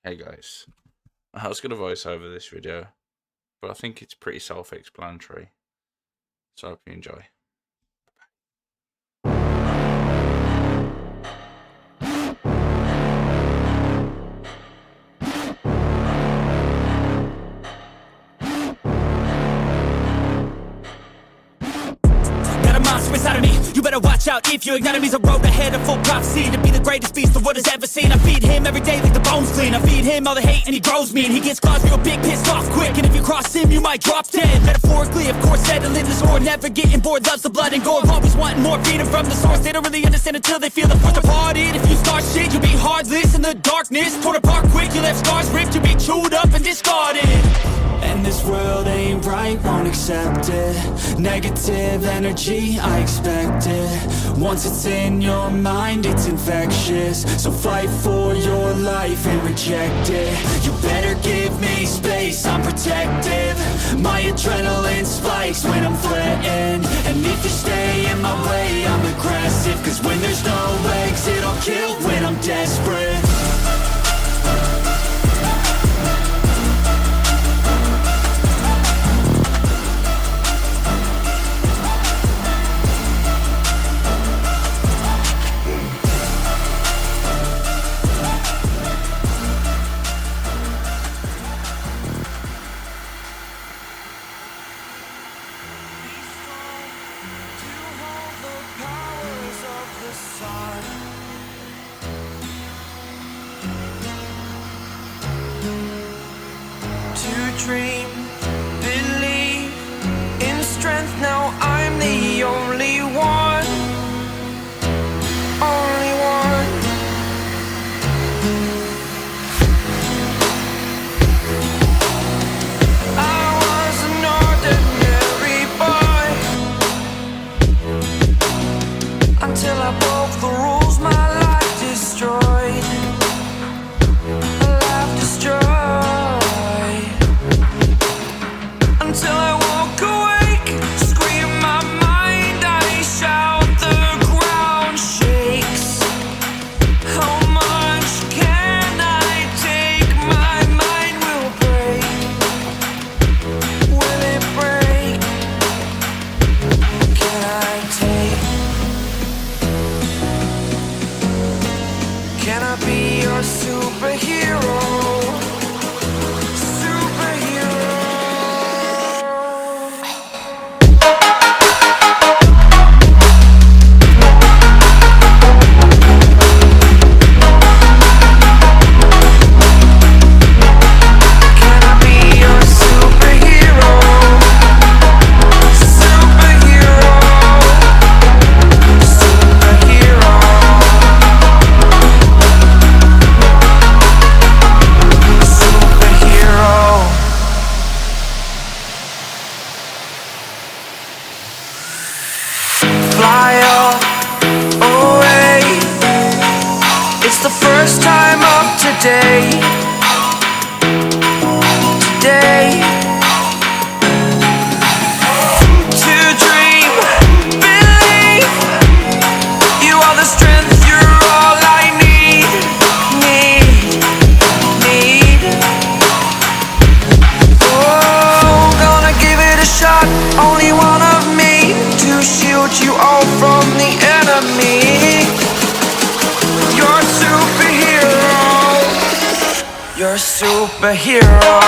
Hey guys, I was going to voice over this video, but I think it's pretty self-explanatory, so I hope you enjoy. Got a monster inside of me, you better watch out if you ignite me. A road ahead of full prophecy to be the greatest beast the world has ever seen. I feed him every day like the bones clean. I feed him all the hate and he grows me, and he gets claws real big, pissed off quick. And if you cross him, you might drop dead. Metaphorically, of course, settling the score, never getting bored, loves the blood and gore. Always wanting more, feeding from the source. They don't really understand until they feel the force departed. If you start shit, you'll be heartless in the darkness. Torn apart quick, you left scars ripped, you'll be chewed up and discarded. And this world ain't right, won't accept it. Negative energy, I expect it. Once it's in your mind, it's infectious. So fight for your life and reject it. You better give me space, I'm protective. My adrenaline spikes when I'm threatened. And if you stay in my way, I'm aggressive. Cause when there's no exit, I'll kill when I'm desperate. To dream, believe in strength. Now I'm the only one, only one. I was an ordinary boy until I broke the rules, my life destroyed. A life destroyed. Until I walk awake, scream my mind, I shout, the ground shakes. How much can I take? My mind will break. Will it break? Can I take? Can I be your superhero? Fly away. It's the first time of today. Today. To dream, believe. You are the strength, you're all I need. Need. Oh, gonna give it a shot. Only one of me to shield you all from the enemy. You're a superhero. You're a superhero.